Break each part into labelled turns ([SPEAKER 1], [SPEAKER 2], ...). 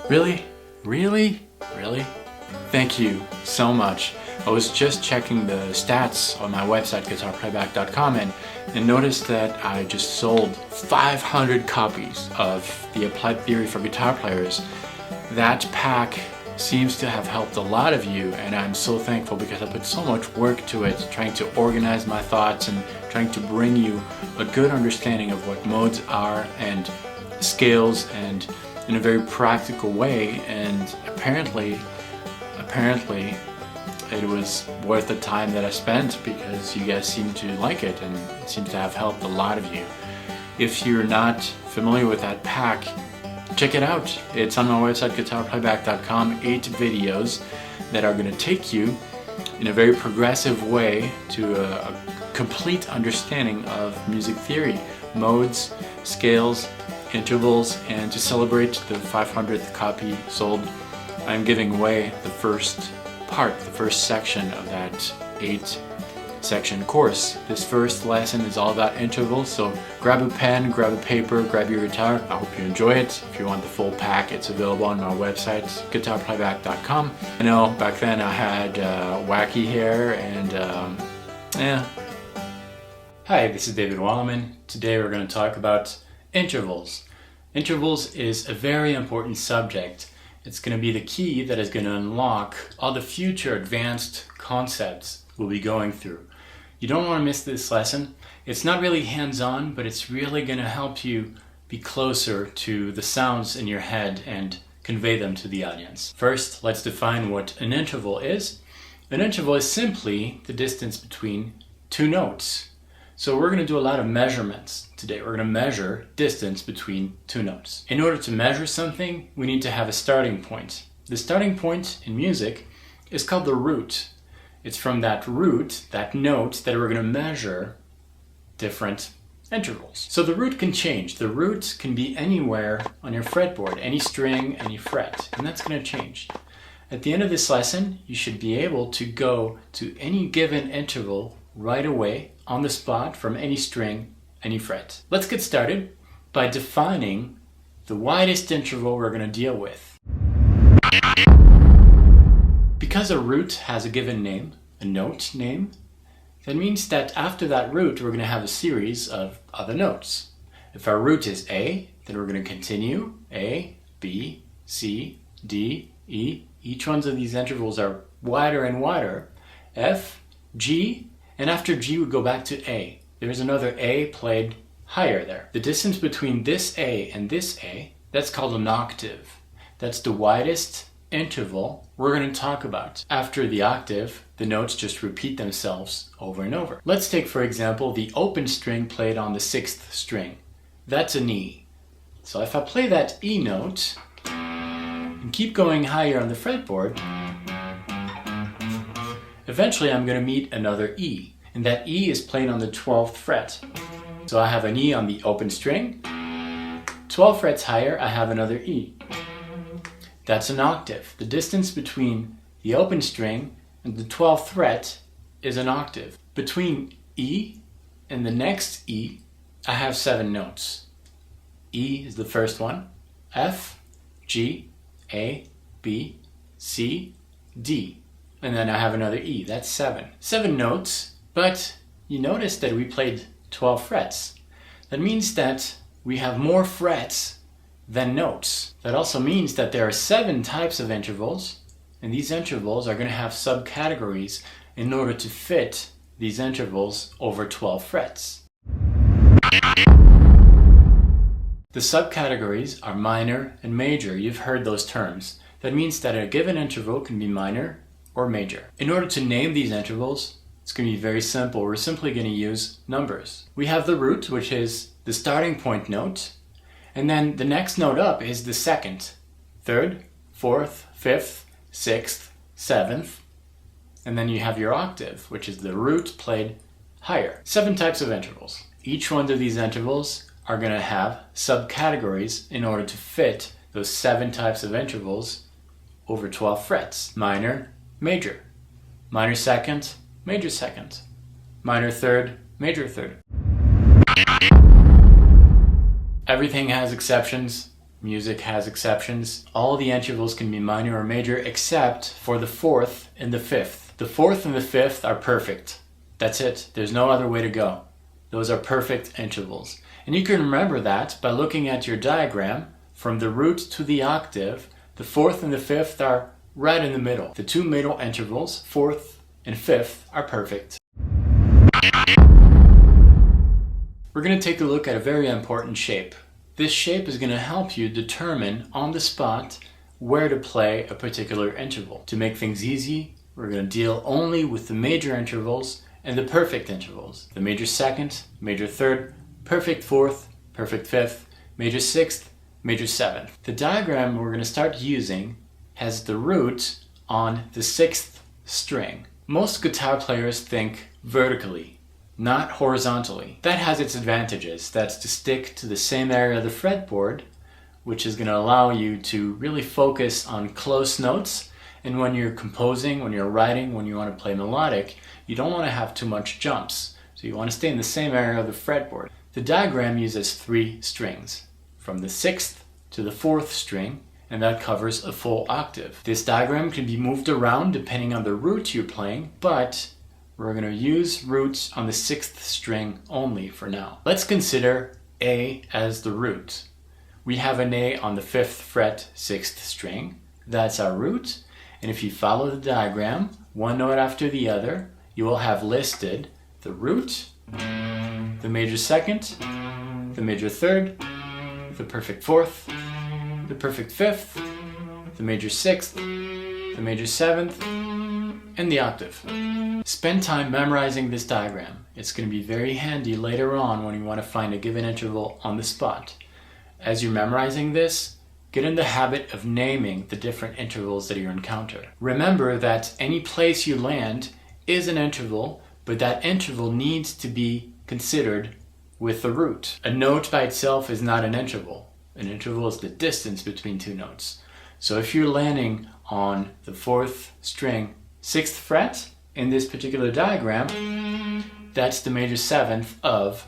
[SPEAKER 1] Really? Really? Really? Thank you so much. I was just checking the stats on my website, guitarplayback.com, and noticed that I just sold 500 copies of the Applied Theory for Guitar Players. That pack seems to have helped a lot of you, and I'm so thankful because I put so much work to it, trying to organize my thoughts and trying to bring you a good understanding of what modes are and scales, and in a very practical way. And apparently it was worth the time that I spent, because you guys seem to like it and it seems to have helped a lot of you. If you're not familiar with that pack, check it out. It's on my website, guitarplayback.com. 8 videos that are going to take you in a very progressive way to a complete understanding of music theory, modes, scales, intervals, and to celebrate the 500th copy sold, I'm giving away the first part, the first section of that 8-section course. This first lesson is all about intervals, so grab a pen, grab a paper, grab your guitar. I hope you enjoy it. If you want the full pack, it's available on my website, guitarplayback.com. I know back then I had wacky hair and yeah. Hi, this is David Wallerman. Today we're going to talk about intervals. Intervals is a very important subject. It's going to be the key that is going to unlock all the future advanced concepts we'll be going through. You don't want to miss this lesson. It's not really hands-on, but it's really going to help you be closer to the sounds in your head and convey them to the audience. First, let's define what an interval is. An interval is simply the distance between 2 notes. So we're going to do a lot of measurements today. We're going to measure distance between 2 notes. In order to measure something, we need to have a starting point. The starting point in music is called the root. It's from that root, that note, that we're going to measure different intervals. So the root can change. The root can be anywhere on your fretboard, any string, any fret, and that's going to change. At the end of this lesson, you should be able to go to any given interval right away, on the spot, from any string, any fret. Let's get started by defining the widest interval we're going to deal with. Because a root has a given name, a note name, that means that after that root we're going to have a series of other notes. If our root is A, then we're going to continue A, B, C, D, E. Each one of these intervals are wider and wider. F, G, and after G we go back to A. There's another A played higher there. The distance between this A and this A, that's called an octave. That's the widest interval we're going to talk about. After the octave, the notes just repeat themselves over and over. Let's take, for example, the open string played on the 6th string. That's an E. So if I play that E note and keep going higher on the fretboard, eventually I'm going to meet another E, and that E is played on the 12th fret. So I have an E on the open string. 12 frets higher, I have another E. That's an octave. The distance between the open string and the 12th fret is an octave. Between E and the next E, I have 7 notes. E is the first one. F, G, A, B, C, D. And then I have another E. That's 7. 7 notes, but you notice that we played 12 frets. That means that we have more frets than notes. That also means that there are 7 types of intervals, and these intervals are going to have subcategories in order to fit these intervals over 12 frets. The subcategories are minor and major. You've heard those terms. That means that a given interval can be minor or major. In order to name these intervals, it's going to be very simple. We're simply going to use numbers. We have the root, which is the starting point note, and then the next note up is the 2nd, 3rd, 4th, 5th, 6th, 7th, and then you have your octave, which is the root played higher. 7 types of intervals. Each one of these intervals are going to have subcategories in order to fit those 7 types of intervals over 12 frets. Minor, major. Minor 2nd, major 2nd. Minor 3rd, major 3rd. Everything has exceptions. Music has exceptions. All the intervals can be minor or major except for the fourth and the fifth. The fourth and the fifth are perfect. That's it. There's no other way to go. Those are perfect intervals. And you can remember that by looking at your diagram. From the root to the octave, the fourth and the fifth are right in the middle. The two middle intervals, fourth and fifth, are perfect. We're going to take a look at a very important shape. This shape is going to help you determine on the spot where to play a particular interval. To make things easy, we're going to deal only with the major intervals and the perfect intervals. The major second, major third, perfect fourth, perfect fifth, major sixth, major seventh. The diagram we're going to start using has the root on the sixth string. Most guitar players think vertically, not horizontally. That has its advantages. That's to stick to the same area of the fretboard, which is going to allow you to really focus on close notes. And when you're composing, when you're writing, when you want to play melodic, you don't want to have too much jumps. So you want to stay in the same area of the fretboard. The diagram uses 3 strings, from the sixth to the fourth string, and that covers a full octave. This diagram can be moved around depending on the root you're playing, but we're going to use roots on the sixth string only for now. Let's consider A as the root. We have an A on the 5th fret, 6th string. That's our root. And if you follow the diagram, one note after the other, you will have listed the root, the major second, the major third, the perfect fourth, the perfect fifth, the major sixth, the major seventh, and the octave. Spend time memorizing this diagram. It's going to be very handy later on when you want to find a given interval on the spot. As you're memorizing this, get in the habit of naming the different intervals that you encounter. Remember that any place you land is an interval, but that interval needs to be considered with the root. A note by itself is not an interval. An interval is the distance between two notes. So if you're landing on the 4th string, 6th fret, in this particular diagram, that's the major 7th of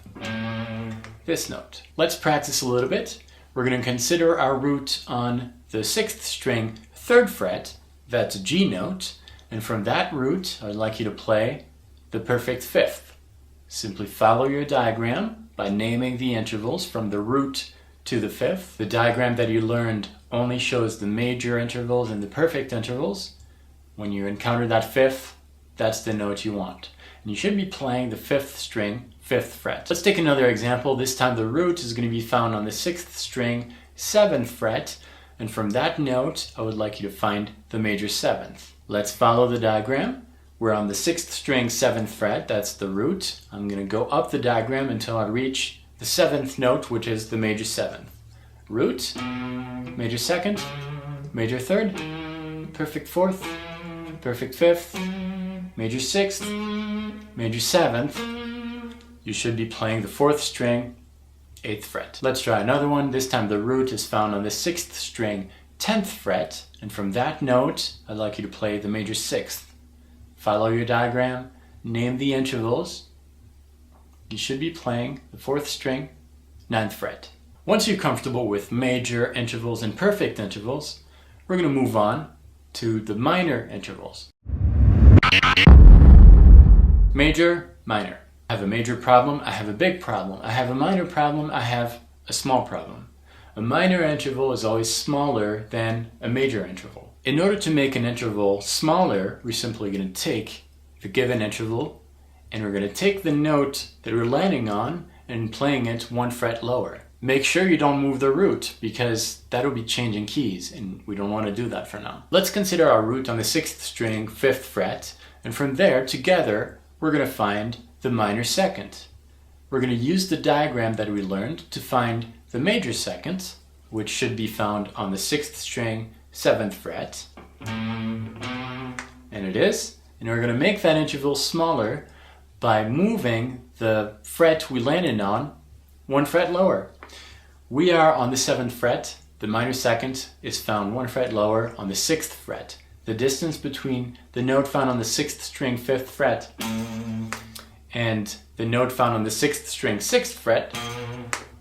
[SPEAKER 1] this note. Let's practice a little bit. We're going to consider our root on the 6th string, 3rd fret, that's a G note, and from that root, I'd like you to play the perfect 5th. Simply follow your diagram by naming the intervals from the root to the 5th. The diagram that you learned only shows the major intervals and the perfect intervals. When you encounter that 5th, that's the note you want. And you should be playing the 5th string, 5th fret. Let's take another example. This time the root is going to be found on the 6th string, 7th fret. And from that note, I would like you to find the major 7th. Let's follow the diagram. We're on the 6th string, 7th fret. That's the root. I'm going to go up the diagram until I reach the 7th note, which is the major 7th. Root, major 2nd, major 3rd, perfect 4th, perfect 5th, major 6th, major 7th. You should be playing the 4th string, 8th fret. Let's try another one. This time the root is found on the 6th string, 10th fret, and from that note, I'd like you to play the major 6th. Follow your diagram, name the intervals. You should be playing the 4th string, 9th fret. Once you're comfortable with major intervals and perfect intervals, we're going to move on to the minor intervals. Major, minor. I have a major problem, I have a big problem. I have a minor problem, I have a small problem. A minor interval is always smaller than a major interval. In order to make an interval smaller, we're simply going to take the given interval and we're going to take the note that we're landing on and playing it 1 fret lower. Make sure you don't move the root because that'll be changing keys and we don't want to do that for now. Let's consider our root on the 6th string, 5th fret, and from there together we're going to find the minor 2nd. We're going to use the diagram that we learned to find the major 2nd, which should be found on the 6th string, 7th fret. And it is. And we're going to make that interval smaller by moving the fret we landed on 1 fret lower. We are on the 7th fret. The minor 2nd is found 1 fret lower on the 6th fret. The distance between the note found on the 6th string, 5th fret and the note found on the 6th string, 6th fret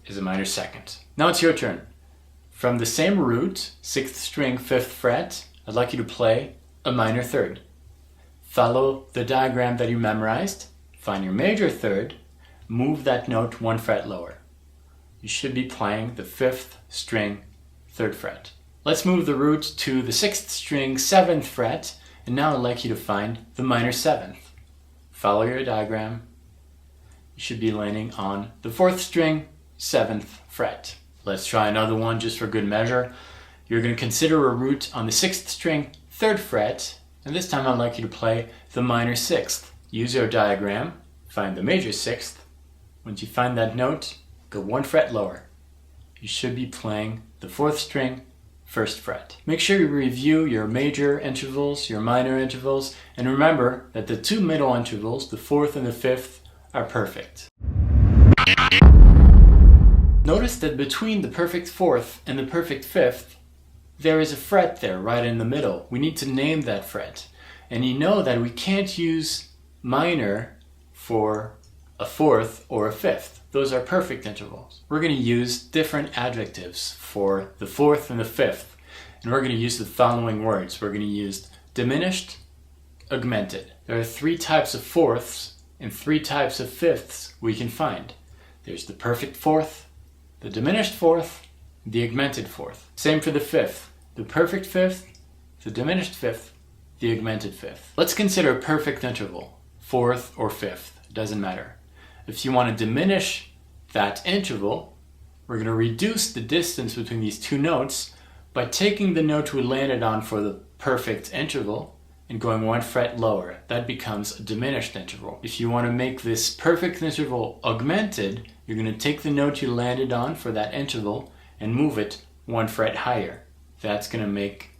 [SPEAKER 1] is a minor 2nd. Now it's your turn. From the same root, 6th string, 5th fret, I'd like you to play a minor third. Follow the diagram that you memorized, find your major third, move that note 1 fret lower. You should be playing the 5th string, 3rd fret. Let's move the root to the 6th string, 7th fret, and now I'd like you to find the minor 7th. Follow your diagram. You should be landing on the 4th string, 7th fret. Let's try another one just for good measure. You're going to consider a root on the 6th string, 3rd fret, and this time I'd like you to play the minor 6th. Use your diagram, find the major 6th. Once you find that note, go 1 fret lower. You should be playing the 4th string, 1st fret. Make sure you review your major intervals, your minor intervals, and remember that the 2 middle intervals, the 4th and the 5th, are perfect. Notice that between the perfect 4th and the perfect 5th, there is a fret there right in the middle. We need to name that fret. And you know that we can't use minor for a 4th or a 5th. Those are perfect intervals. We're going to use different adjectives for the 4th and the 5th. And we're going to use the following words. We're going to use diminished, augmented. There are 3 types of 4ths and 3 types of 5ths we can find. There's the perfect 4th, the diminished 4th, the augmented 4th. Same for the 5th. The perfect 5th, the diminished 5th, the augmented 5th. Let's consider a perfect interval, 4th or 5th, it doesn't matter. If you want to diminish that interval, we're going to reduce the distance between these 2 notes by taking the note we landed on for the perfect interval and going 1 fret lower. That becomes a diminished interval. If you want to make this perfect interval augmented, you're going to take the note you landed on for that interval and move it 1 fret higher. That's going to make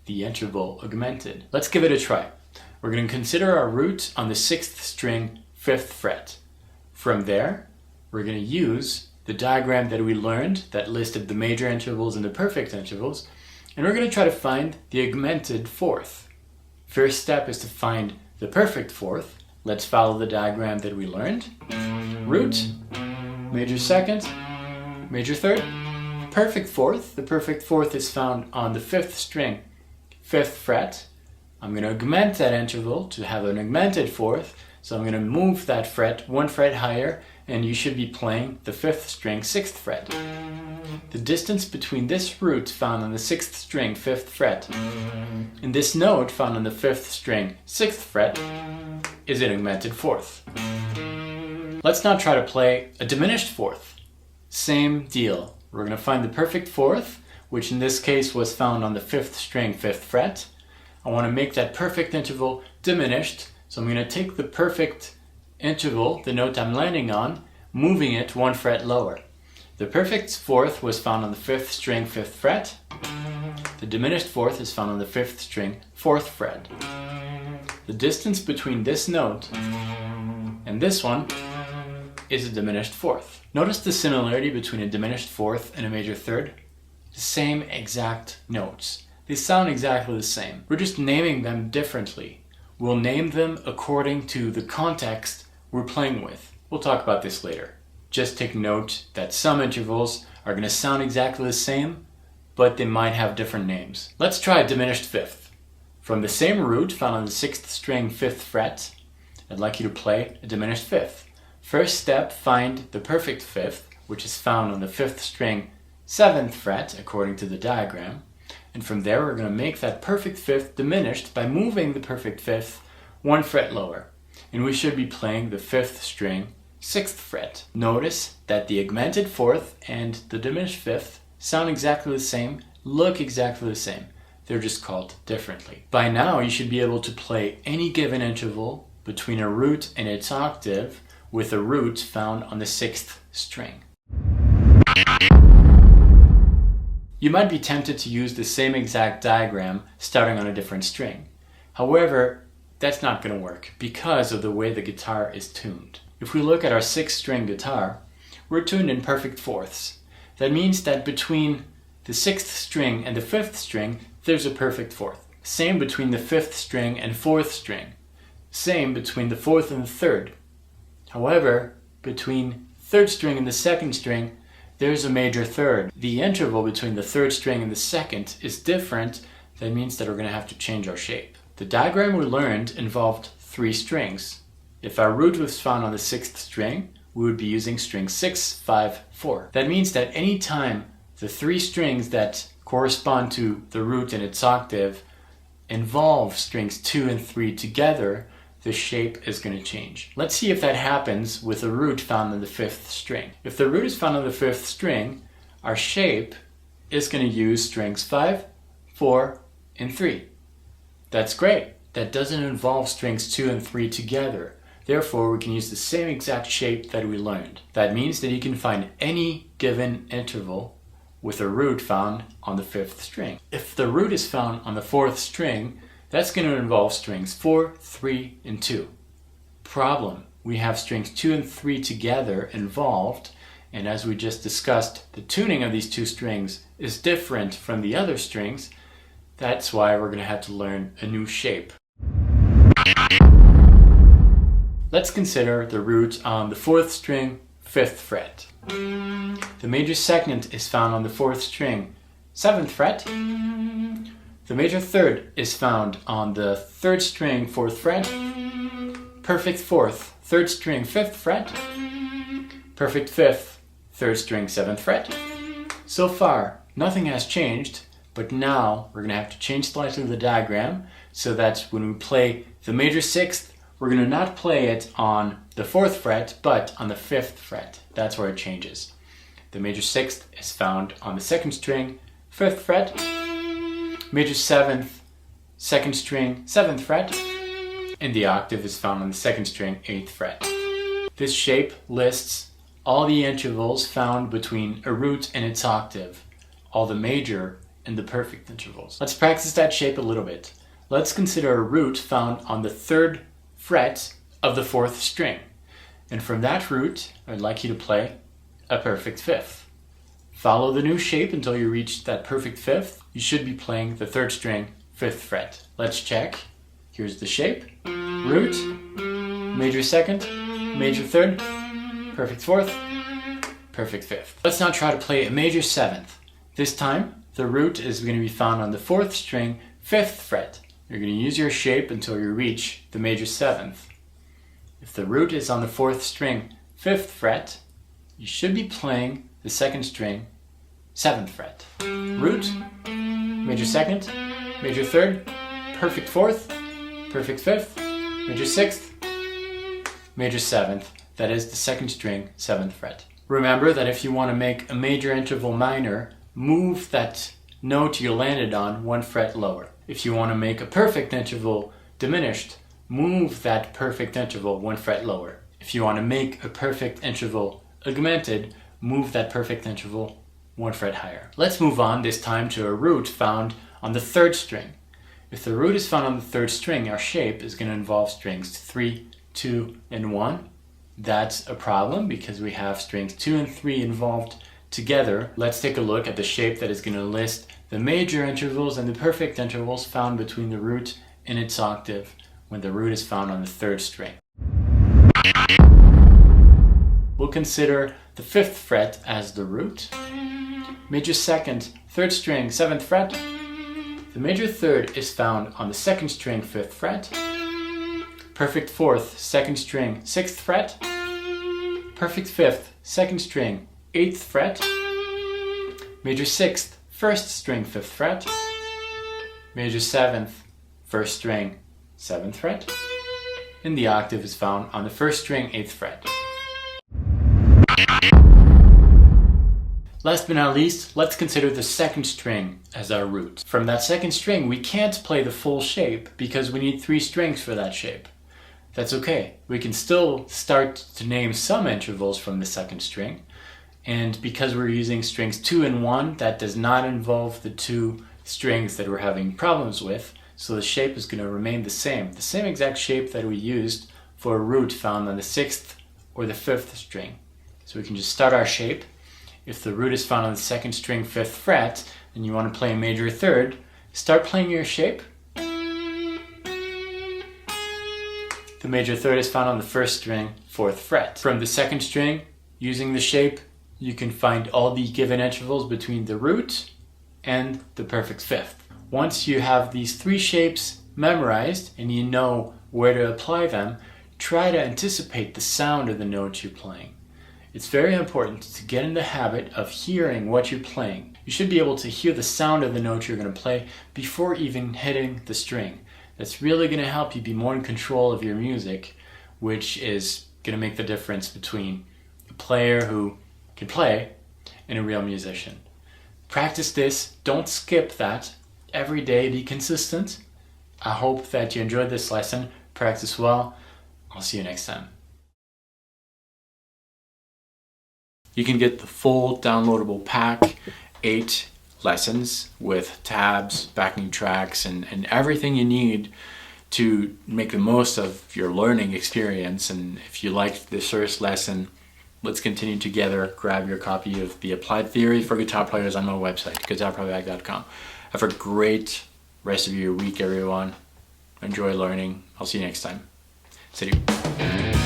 [SPEAKER 1] the interval augmented. Let's give it a try. We're going to consider our root on the 6th string, 5th fret. From there, we're going to use the diagram that we learned that listed the major intervals and the perfect intervals, and we're going to try to find the augmented 4th. First step is to find the perfect 4th. Let's follow the diagram that we learned. Root, major 2nd, major 3rd, perfect 4th. The perfect 4th is found on the 5th string, 5th fret. I'm going to augment that interval to have an augmented 4th. So I'm going to move that fret 1 fret higher, and you should be playing the 5th string, 6th fret. The distance between this root found on the 6th string, 5th fret, and this note found on the 5th string, 6th fret, is an augmented 4th. Let's now try to play a diminished 4th. Same deal. We're going to find the perfect 4th, which in this case was found on the 5th string, 5th fret. I want to make that perfect interval diminished. So I'm going to take the perfect interval, the note I'm landing on, moving it 1 fret lower. The perfect 4th was found on the 5th string, 5th fret. The diminished 4th is found on the 5th string, 4th fret. The distance between this note and this one is a diminished 4th. Notice the similarity between a diminished 4th and a major 3rd? The same exact notes. They sound exactly the same. We're just naming them differently. We'll name them according to the context we're playing with. We'll talk about this later. Just take note that some intervals are going to sound exactly the same, but they might have different names. Let's try a diminished 5th. From the same root found on the 6th string, 5th fret, I'd like you to play a diminished 5th. First step, find the perfect 5th, which is found on the 5th string, 7th fret, according to the diagram. And from there, we're going to make that perfect 5th diminished by moving the perfect 5th 1 fret lower. And we should be playing the 5th string, 6th fret. Notice that the augmented 4th and the diminished 5th sound exactly the same, look exactly the same. They're just called differently. By now, you should be able to play any given interval between a root and its octave with a root found on the 6th string. You might be tempted to use the same exact diagram starting on a different string. However, that's not going to work because of the way the guitar is tuned. If we look at our 6-string guitar, we're tuned in perfect 4ths. That means that between the 6th string and the 5th string, there's a perfect 4th. Same between the 5th string and 4th string. Same between the 4th and the 3rd. However, between 3rd string and the 2nd string, there's a major third. The interval between the third string and the second is different. That means that we're going to have to change our shape. The diagram we learned involved 3 strings. If our root was found on the 6th string, we would be using string 6, 5, 4. That means that any time the 3 strings that correspond to the root and its octave involve strings 2 and 3 together, the shape is going to change. Let's see if that happens with a root found on the 5th string. If the root is found on the 5th string, our shape is going to use strings 5, 4, and 3. That's great. That doesn't involve strings 2 and 3 together. Therefore, we can use the same exact shape that we learned. That means that you can find any given interval with a root found on the 5th string. If the root is found on the 4th string, that's going to involve strings 4, 3, and 2. Problem: we have strings 2 and 3 together involved, and as we just discussed, the tuning of these 2 strings is different from the other strings. That's why we're going to have to learn a new shape. Let's consider the root on the 4th string, 5th fret. The major second is found on the 4th string, 7th fret. The major third is found on the 3rd string, 4th fret. Perfect 4th, 3rd string, 5th fret. Perfect 5th, 3rd string, 7th fret. So far, nothing has changed, but now we're going to have to change slightly the diagram so that when we play the major 6th, we're going to not play it on the 4th fret, but on the 5th fret. That's where it changes. The major 6th is found on the 2nd string, 5th fret. Major 7th, 2nd string, 7th fret. And the octave is found on the 2nd string, 8th fret. This shape lists all the intervals found between a root and its octave, all the major and the perfect intervals. Let's practice that shape a little bit. Let's consider a root found on the 3rd fret of the 4th string. And from that root, I'd like you to play a perfect 5th. Follow the new shape until you reach that perfect 5th. You should be playing the 3rd string, 5th fret. Let's check. Here's the shape. Root, major 2nd, major 3rd, perfect 4th, perfect 5th. Let's now try to play a major 7th. This time, the root is going to be found on the 4th string, 5th fret. You're going to use your shape until you reach the major 7th. If the root is on the 4th string, 5th fret, you should be playing the 2nd string, 7th fret. Root, major 2nd, major 3rd, perfect 4th, perfect 5th, major 6th, major 7th. That is the 2nd string, 7th fret. Remember that if you want to make a major interval minor, move that note you landed on 1 fret lower. If you want to make a perfect interval diminished, move that perfect interval 1 fret lower. If you want to make a perfect interval augmented, move that perfect interval 1 fret higher. Let's move on this time to a root found on the 3rd string. If the root is found on the 3rd string, our shape is going to involve strings 3, 2, and 1. That's a problem because we have strings 2 and 3 involved together. Let's take a look at the shape that is going to list the major intervals and the perfect intervals found between the root and its octave when the root is found on the 3rd string. We'll consider the 5th fret as the root. Major 2nd, 3rd string, 7th fret. The major 3rd is found on the 2nd string, 5th fret. Perfect 4th, 2nd string, 6th fret. Perfect 5th, 2nd string, 8th fret. Major 6th, 1st string, 5th fret. Major 7th, 1st string, 7th fret. And the octave is found on the 1st string, 8th fret. Last but not least, let's consider the 2nd string as our root. From that 2nd string, we can't play the full shape because we need 3 strings for that shape. That's okay. We can still start to name some intervals from the 2nd string. And because we're using strings 2 and 1, that does not involve the 2 strings that we're having problems with. So the shape is going to remain the same exact shape that we used for a root found on the 6th or the 5th string. So we can just start our shape. If the root is found on the 2nd string, 5th fret, and you want to play a major 3rd, start playing your shape. The major 3rd is found on the 1st string, 4th fret. From the 2nd string, using the shape, you can find all the given intervals between the root and the perfect fifth. Once you have these three shapes memorized and you know where to apply them, try to anticipate the sound of the notes you're playing. It's very important to get in the habit of hearing what you're playing. You should be able to hear the sound of the note you're going to play before even hitting the string. That's really going to help you be more in control of your music, which is going to make the difference between a player who can play and a real musician. Practice this. Don't skip that. Every day, be consistent. I hope that you enjoyed this lesson. Practice well. I'll see you next time. You can get the full downloadable pack, 8 lessons with tabs, backing tracks, and everything you need to make the most of your learning experience. And if you liked this first lesson, let's continue together. Grab your copy of the Applied Theory for Guitar Players on my website, guitarplayback.com. Have a great rest of your week, everyone. Enjoy learning. I'll see you next time. Salut.